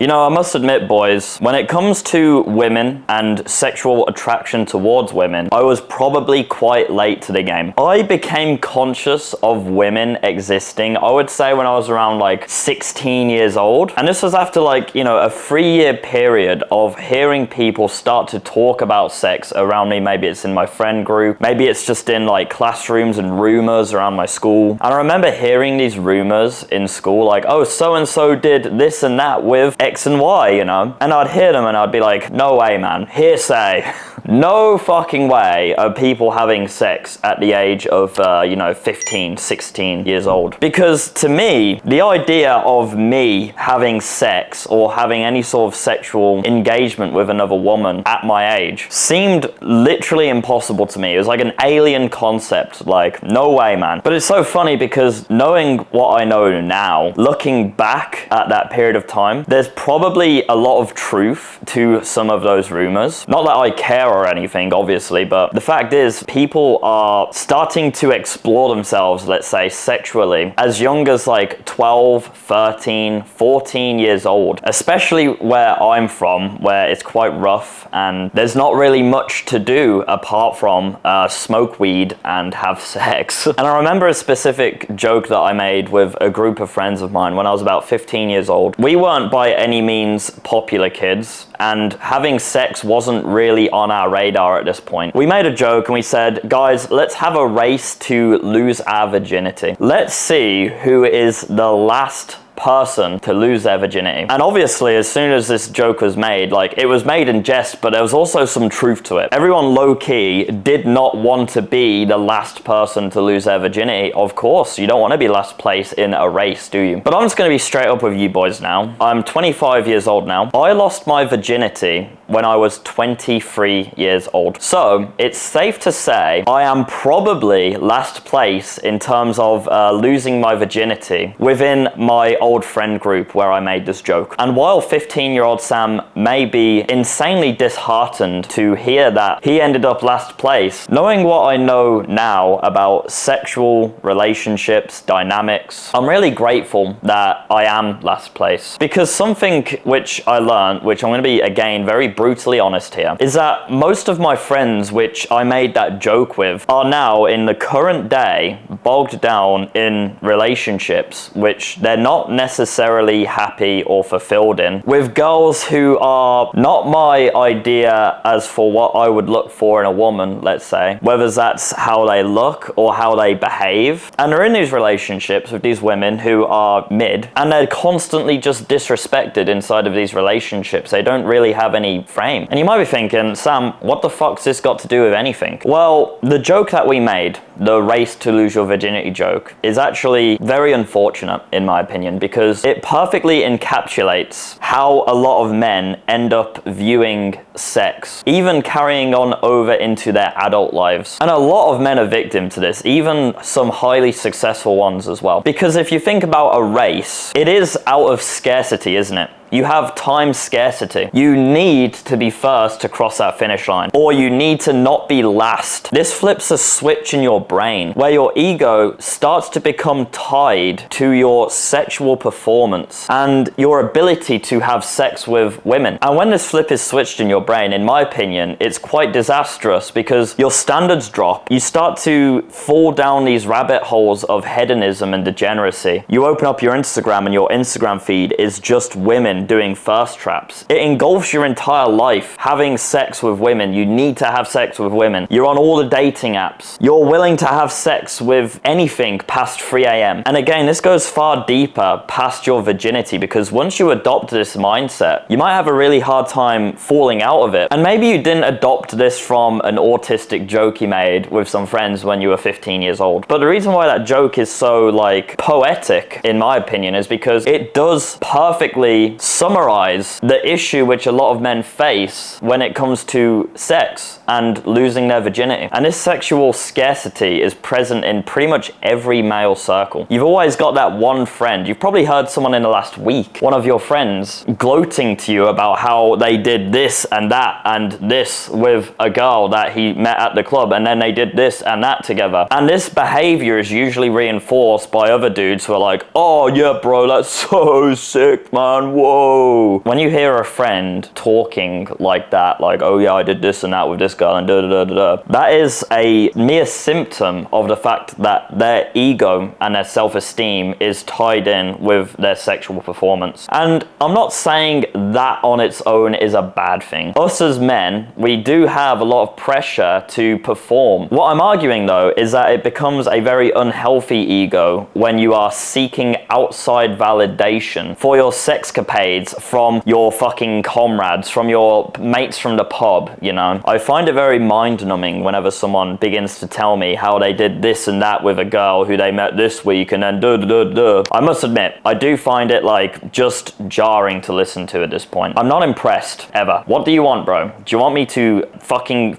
You know, I must admit, boys, when it comes to women and sexual attraction towards women, I was probably quite late to the game. I became conscious of women existing, I would say, when I was around like 16 years old. And this was after like, you know, a 3-year period of hearing people start to talk about sex around me. Maybe it's in my friend group, maybe it's just in like classrooms and rumors around my school. And I remember hearing these rumors in school, like, oh, so-and-so did this and that with X and Y, you know? And I'd hear them and I'd be like, no way, man, hearsay. No fucking way are people having sex at the age of, 15, 16 years old. Because to me, the idea of me having sex or having any sort of sexual engagement with another woman at my age seemed literally impossible to me. It was like an alien concept, like, no way, man. But it's so funny because knowing what I know now, looking back at that period of time, there's probably a lot of truth to some of those rumors. Not that I care or anything, obviously, but the fact is people are starting to explore themselves, let's say, sexually as young as like 12, 13, 14 years old, especially where I'm from, where it's quite rough and there's not really much to do apart from smoke weed and have sex. And I remember a specific joke that I made with a group of friends of mine when I was about 15 years old. We weren't by any means popular kids, and having sex wasn't really on our radar at this point. We made a joke and we said, guys, let's have a race to lose our virginity. Let's see who is the last person to lose their virginity. And obviously, as soon as this joke was made, like, it was made in jest, but there was also some truth to it. Everyone low-key did not want to be the last person to lose their virginity. Of course, you don't want to be last place in a race, do you? But I'm just going to be straight up with you boys now. I'm 25 years old now. I lost my virginity when I was 23 years old. So it's safe to say I am probably last place in terms of losing my virginity within my old friend group where I made this joke. And while 15-year-old Sam may be insanely disheartened to hear that he ended up last place, knowing what I know now about sexual relationships, dynamics, I'm really grateful that I am last place. Because something which I learned, which I'm going to be, again, very brutally honest here, is that most of my friends which I made that joke with are now, in the current day, bogged down in relationships which they're not necessarily happy or fulfilled in, with girls who are not my idea as for what I would look for in a woman, let's say, whether that's how they look or how they behave. And they're in these relationships with these women who are mid, and they're constantly just disrespected inside of these relationships. They don't really have any frame. And you might be thinking, Sam, what the fuck's this got to do with anything? Well, the joke that we made, the race to lose your virginity joke, is actually very unfortunate in my opinion, because it perfectly encapsulates how a lot of men end up viewing sex, even carrying on over into their adult lives. And a lot of men are victim to this, even some highly successful ones as well. Because if you think about a race, it is out of scarcity, isn't it? You have time scarcity. You need to be first to cross that finish line, or you need to not be last. This flips a switch in your brain where your ego starts to become tied to your sexual performance and your ability to have sex with women. And when this flip is switched in your brain, in my opinion, it's quite disastrous because your standards drop. You start to fall down these rabbit holes of hedonism and degeneracy. You open up your Instagram and your Instagram feed is just women doing thirst traps. It engulfs your entire life. Having sex with women, you need to have sex with women. You're on all the dating apps. You're willing to have sex with anything past 3 a.m. And again, this goes far deeper past your virginity, because once you adopt this mindset, you might have a really hard time falling out of it. And maybe you didn't adopt this from an autistic joke you made with some friends when you were 15 years old. But the reason why that joke is so, like, poetic, in my opinion, is because it does perfectly summarize the issue which a lot of men face when it comes to sex and losing their virginity. And this sexual scarcity is present in pretty much every male circle. You've always got that one friend. You've probably heard someone in the last week, one of your friends friends gloating to you about how they did this and that and this with a girl that he met at the club, and then they did this and that together. And this behavior is usually reinforced by other dudes who are like, oh yeah bro, that's so sick man, whoa. When you hear a friend talking like that, like, oh yeah, I did this and that with this girl and da da da da, that is a mere symptom of the fact that their ego and their self-esteem is tied in with their sexual performance. And I'm not saying that on its own is a bad thing. Us as men, we do have a lot of pressure to perform. What I'm arguing though is that it becomes a very unhealthy ego when you are seeking outside validation for your sexcapades from your fucking comrades, from your mates from the pub, you know? I find it very mind-numbing whenever someone begins to tell me how they did this and that with a girl who they met this week and then da da da da. I must admit, I do find it like just jarring to listen to at this point. I'm not impressed, ever. What do you want, bro? Do you want me to fucking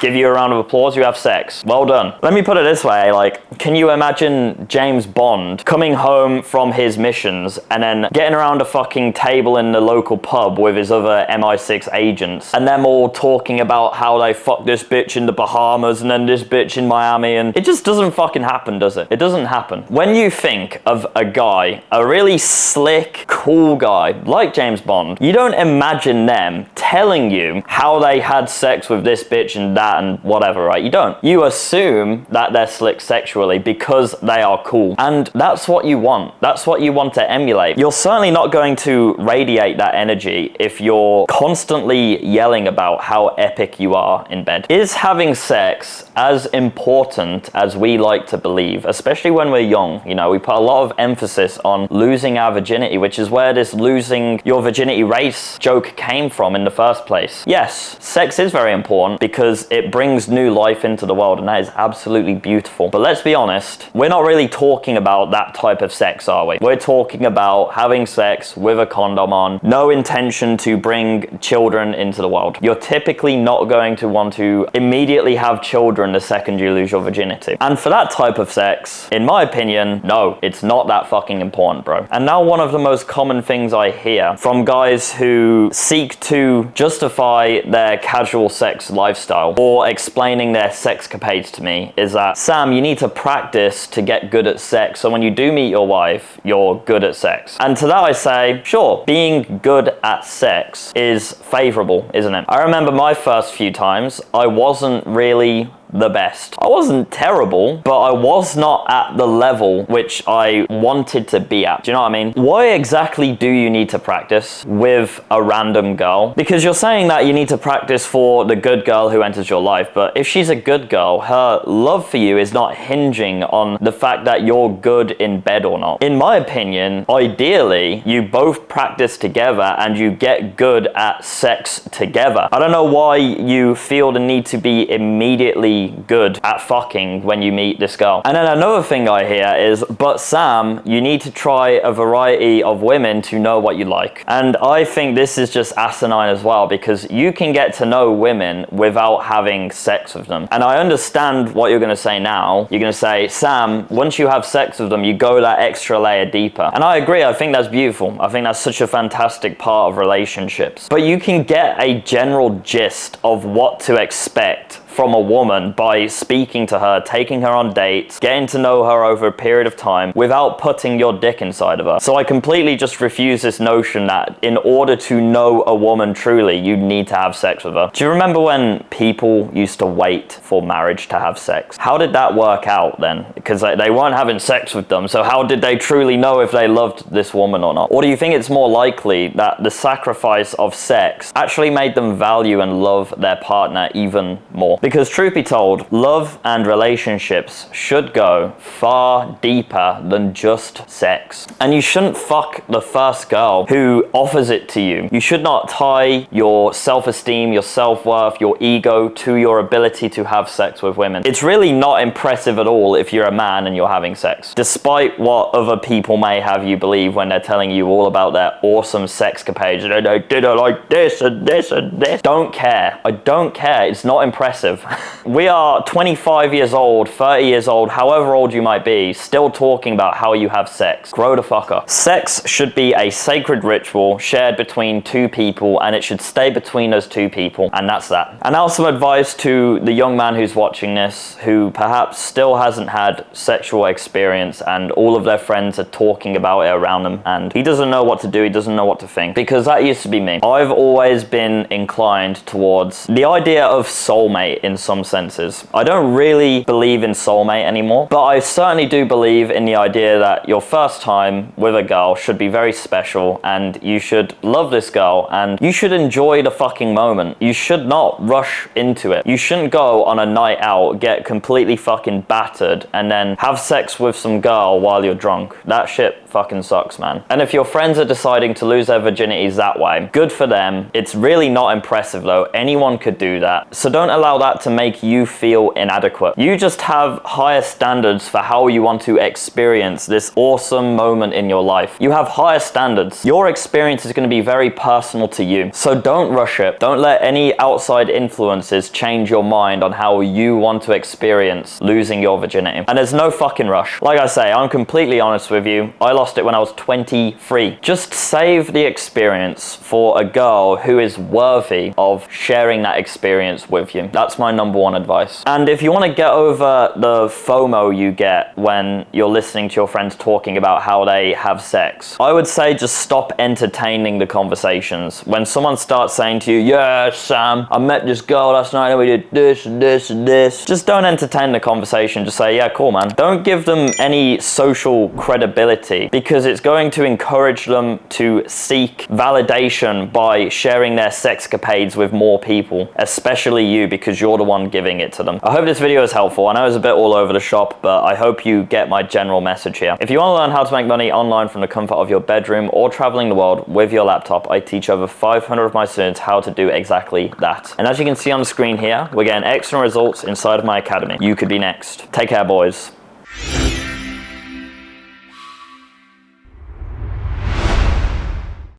give you a round of applause? You have sex. Well done. Let me put it this way, like, can you imagine James Bond coming home from his missions and then getting around a fucking table in the local pub with his other MI6 agents and them all talking about how they fucked this bitch in the Bahamas and then this bitch in Miami, and it just doesn't fucking happen, does it? It doesn't happen. When you think of a guy, a really slick, cool guy like James Bond, you don't imagine them telling you how they had sex with this bitch and that and whatever, right? You don't. You assume that they're slick sexually because they are cool. And that's what you want. That's what you want to emulate. You're certainly not going to radiate that energy if you're constantly yelling about how epic you are in bed. Is having sex as important as we like to believe, especially when we're young? You know, we put a lot of emphasis on losing our virginity, which is where this losing your virginity race joke came from in the first place. Yes, sex is very important because it brings new life into the world, and that is absolutely beautiful. But let's be honest, we're not really talking about that type of sex, are we? We're talking about having sex with a condom on, no intention to bring children into the world. You're typically not going to want to immediately have children the second you lose your virginity. And for that type of sex, in my opinion, no, it's not that fucking important, bro. And now one of the most common things I hear from guys who seek to justify their casual sex lifestyle or explaining their sexcapades to me is that, Sam, you need to practice to get good at sex, so when you do meet your wife, you're good at sex. And to that I say, sure, being good at sex is favorable, isn't it? I remember my first few times, I wasn't really the best. I wasn't terrible, but I was not at the level which I wanted to be at. Do you know what I mean? Why exactly do you need to practice with a random girl? Because you're saying that you need to practice for the good girl who enters your life, but if she's a good girl, her love for you is not hinging on the fact that you're good in bed or not. In my opinion, ideally, you both practice together and you get good at sex together. I don't know why you feel the need to be immediately good at fucking when you meet this girl. And then another thing I hear is, but Sam, you need to try a variety of women to know what you like. And I think this is just asinine as well, because you can get to know women without having sex with them. And I understand what you're going to say now. You're going to say, Sam, once you have sex with them, you go that extra layer deeper. And I agree. I think that's beautiful. I think that's such a fantastic part of relationships. But you can get a general gist of what to expect from a woman by speaking to her, taking her on dates, getting to know her over a period of time without putting your dick inside of her. So I completely just refuse this notion that in order to know a woman truly, you need to have sex with her. Do you remember when people used to wait for marriage to have sex? How did that work out then? Because they weren't having sex with them, so how did they truly know if they loved this woman or not? Or do you think it's more likely that the sacrifice of sex actually made them value and love their partner even more? Because truth be told, love and relationships should go far deeper than just sex. And you shouldn't fuck the first girl who offers it to you. You should not tie your self-esteem, your self-worth, your ego to your ability to have sex with women. It's really not impressive at all if you're a man and you're having sex, despite what other people may have you believe when they're telling you all about their awesome sexcapades. They did it like this and this and this. Don't care. I don't care. It's not impressive. impressive. We are 25 years old, 30 years old, however old you might be, still talking about how you have sex. Grow the fuck up. Sex should be a sacred ritual shared between two people, and it should stay between those two people, and that's that. And now some advice to the young man who's watching this, who perhaps still hasn't had sexual experience and all of their friends are talking about it around them, and he doesn't know what to do, he doesn't know what to think. Because that used to be me. I've always been inclined towards the idea of soulmate in some senses. I don't really believe in soulmate anymore, but I certainly do believe in the idea that your first time with a girl should be very special, and you should love this girl, and you should enjoy the fucking moment. You should not rush into it. You shouldn't go on a night out, get completely fucking battered, and then have sex with some girl while you're drunk. That shit fucking sucks, man. And if your friends are deciding to lose their virginities that way, good for them. It's really not impressive though. Anyone could do that. So don't allow that to make you feel inadequate. You just have higher standards for how you want to experience this awesome moment in your life. You have higher standards. Your experience is going to be very personal to you. So don't rush it. Don't let any outside influences change your mind on how you want to experience losing your virginity. And there's no fucking rush. Like I say, I'm completely honest with you. I lost it when I was 23. Just save the experience for a girl who is worthy of sharing that experience with you. That's my number one advice. And if you want to get over the FOMO you get when you're listening to your friends talking about how they have sex, I would say just stop entertaining the conversations. When someone starts saying to you, yeah, Sam, I met this girl last night and we did this and this and this, just don't entertain the conversation. Just say, yeah, cool, man. Don't give them any social credibility, because it's going to encourage them to seek validation by sharing their sexcapades with more people, especially you, because you're the one giving it to them. I hope this video is helpful. I know it's a bit all over the shop, but I hope you get my general message here. If you want to learn how to make money online from the comfort of your bedroom or traveling the world with your laptop, I teach over 500 of my students how to do exactly that. And as you can see on the screen here, we're getting excellent results inside of my academy. You could be next. Take care, boys.